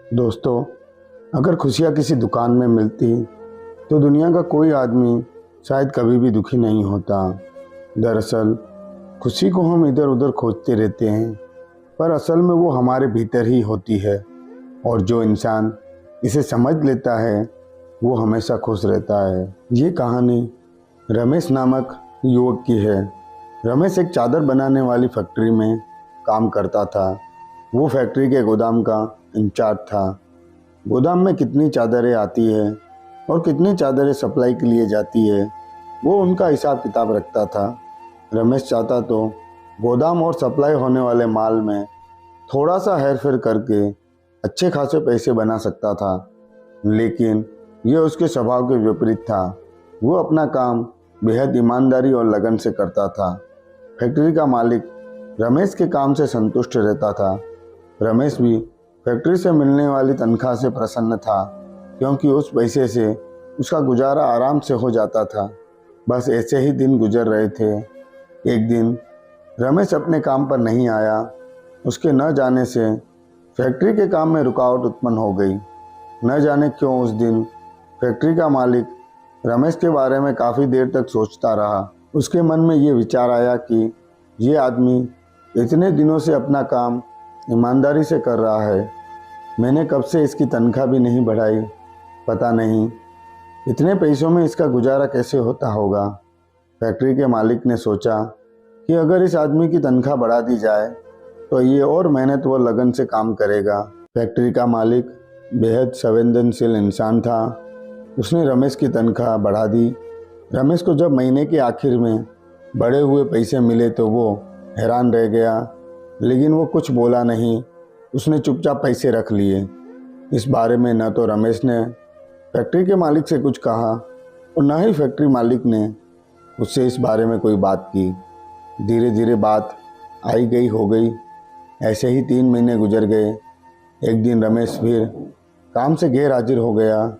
दोस्तों, अगर खुशियाँ किसी दुकान में मिलती तो दुनिया का कोई आदमी शायद कभी भी दुखी नहीं होता। दरअसल खुशी को हम इधर उधर खोजते रहते हैं, पर असल में वो हमारे भीतर ही होती है और जो इंसान इसे समझ लेता है वो हमेशा खुश रहता है। ये कहानी रमेश नामक युवक की है। रमेश एक चादर बनाने वाली फैक्ट्री में काम करता था। वो फैक्ट्री के गोदाम का इंचार्ज था। गोदाम में कितनी चादरें आती है और कितनी चादरें सप्लाई के लिए जाती है, वो उनका हिसाब किताब रखता था। रमेश चाहता तो गोदाम और सप्लाई होने वाले माल में थोड़ा सा हेर फेर करके अच्छे खासे पैसे बना सकता था, लेकिन यह उसके स्वभाव के विपरीत था। वो अपना काम बेहद ईमानदारी और लगन से करता था। फैक्ट्री का मालिक रमेश के काम से संतुष्ट रहता था। रमेश भी फैक्ट्री से मिलने वाली तनख्वाह से प्रसन्न था, क्योंकि उस पैसे से उसका गुजारा आराम से हो जाता था। बस ऐसे ही दिन गुजर रहे थे। एक दिन रमेश अपने काम पर नहीं आया। उसके न जाने से फैक्ट्री के काम में रुकावट उत्पन्न हो गई। न जाने क्यों उस दिन फैक्ट्री का मालिक रमेश के बारे में काफ़ी देर तक सोचता रहा। उसके मन में ये विचार आया कि ये आदमी इतने दिनों से अपना काम ईमानदारी से कर रहा है, मैंने कब से इसकी तनख्वाह भी नहीं बढ़ाई, पता नहीं इतने पैसों में इसका गुजारा कैसे होता होगा। फैक्ट्री के मालिक ने सोचा कि अगर इस आदमी की तनख्वाह बढ़ा दी जाए तो ये और मेहनत व लगन से काम करेगा। फैक्ट्री का मालिक बेहद संवेदनशील इंसान था। उसने रमेश की तनख्वाह बढ़ा दी। रमेश को जब महीने के आखिर में बढ़े हुए पैसे मिले तो वो हैरान रह गया, लेकिन वो कुछ बोला नहीं। उसने चुपचाप पैसे रख लिए। इस बारे में न तो रमेश ने फैक्ट्री के मालिक से कुछ कहा और न ही फैक्ट्री मालिक ने उससे इस बारे में कोई बात की। धीरे धीरे बात आई गई हो गई। ऐसे ही 3 महीने गुजर गए। एक दिन रमेश फिर काम से गैर हाजिर हो गया।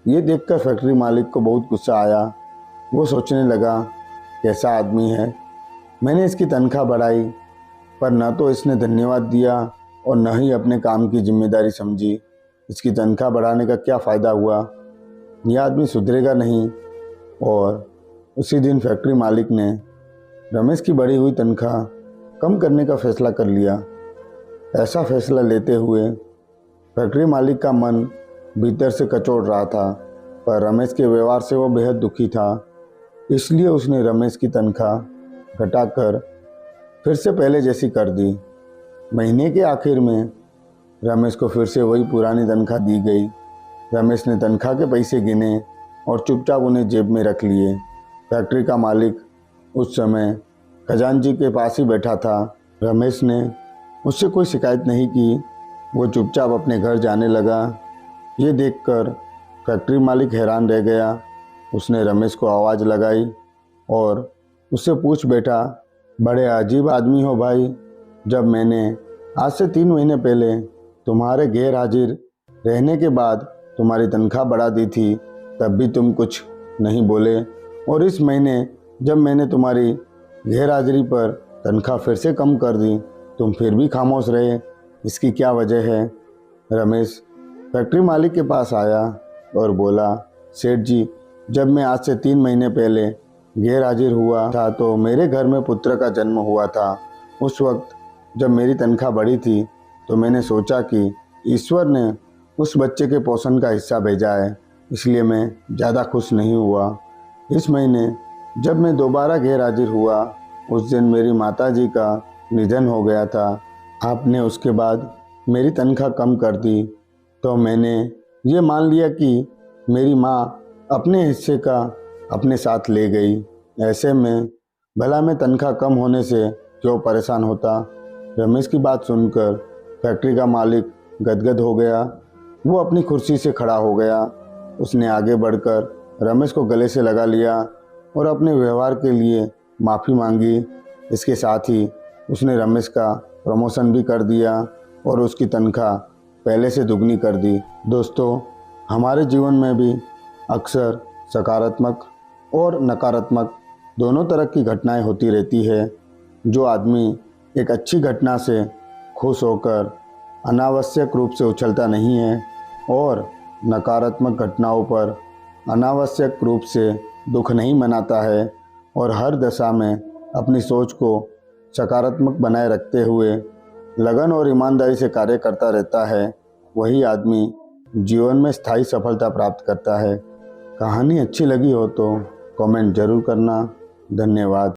ये देखकर फैक्ट्री मालिक को बहुत गुस्सा आया। वो सोचने लगा, कैसा आदमी है, मैंने इसकी तनख्वाह बढ़ाई पर न तो इसने धन्यवाद दिया और न ही अपने काम की जिम्मेदारी समझी। इसकी तनख्वाह बढ़ाने का क्या फ़ायदा हुआ, यह आदमी सुधरेगा नहीं। और उसी दिन फैक्ट्री मालिक ने रमेश की बढ़ी हुई तनख्वाह कम करने का फैसला कर लिया। ऐसा फैसला लेते हुए फैक्ट्री मालिक का मन भीतर से कचोट रहा था, पर रमेश के व्यवहार से वो बेहद दुखी था। इसलिए उसने रमेश की तनख्वाह घटाकर फिर से पहले जैसी कर दी। महीने के आखिर में रमेश को फिर से वही पुरानी तनख्वाह दी गई। रमेश ने तनख्वाह के पैसे गिने और चुपचाप उन्हें जेब में रख लिए। फैक्ट्री का मालिक उस समय खजांची के पास ही बैठा था। रमेश ने उससे कोई शिकायत नहीं की। वो चुपचाप अपने घर जाने लगा। ये देखकर फैक्ट्री मालिक हैरान रह गया। उसने रमेश को आवाज़ लगाई और उससे पूछ बैठा, बड़े अजीब आदमी हो भाई। जब मैंने आज से 3 महीने पहले तुम्हारे गैर हाजिर रहने के बाद तुम्हारी तनख्वाह बढ़ा दी थी, तब भी तुम कुछ नहीं बोले, और इस महीने जब मैंने तुम्हारी गैर हाजिरी पर तनख्वाह फिर से कम कर दी, तुम फिर भी खामोश रहे। इसकी क्या वजह है? रमेश फैक्ट्री मालिक के पास आया और बोला, सेठ जी, जब मैं आज से 3 महीने पहले गैर हाजिर हुआ था तो मेरे घर में पुत्र का जन्म हुआ था। उस वक्त जब मेरी तनख्वाह बढ़ी थी तो मैंने सोचा कि ईश्वर ने उस बच्चे के पोषण का हिस्सा भेजा है, इसलिए मैं ज़्यादा खुश नहीं हुआ। इस महीने जब मैं दोबारा गैर हाजिर हुआ, उस दिन मेरी माताजी का निधन हो गया था। आपने उसके बाद मेरी तनख्वाह कम कर दी, तो मैंने ये मान लिया कि मेरी माँ अपने हिस्से का अपने साथ ले गई। ऐसे में भला मैं तनख्वाह कम होने से क्यों परेशान होता। रमेश की बात सुनकर फैक्ट्री का मालिक गदगद हो गया। वो अपनी कुर्सी से खड़ा हो गया। उसने आगे बढ़कर रमेश को गले से लगा लिया और अपने व्यवहार के लिए माफ़ी मांगी। इसके साथ ही उसने रमेश का प्रमोशन भी कर दिया और उसकी तनख्वाह पहले से दुगनी कर दी। दोस्तों, हमारे जीवन में भी अक्सर सकारात्मक और नकारात्मक दोनों तरह की घटनाएं होती रहती है। जो आदमी एक अच्छी घटना से खुश होकर अनावश्यक रूप से उछलता नहीं है और नकारात्मक घटनाओं पर अनावश्यक रूप से दुख नहीं मनाता है और हर दशा में अपनी सोच को सकारात्मक बनाए रखते हुए लगन और ईमानदारी से कार्य करता रहता है, वही आदमी जीवन में स्थायी सफलता प्राप्त करता है। कहानी अच्छी लगी हो तो कमेंट जरूर करना। धन्यवाद।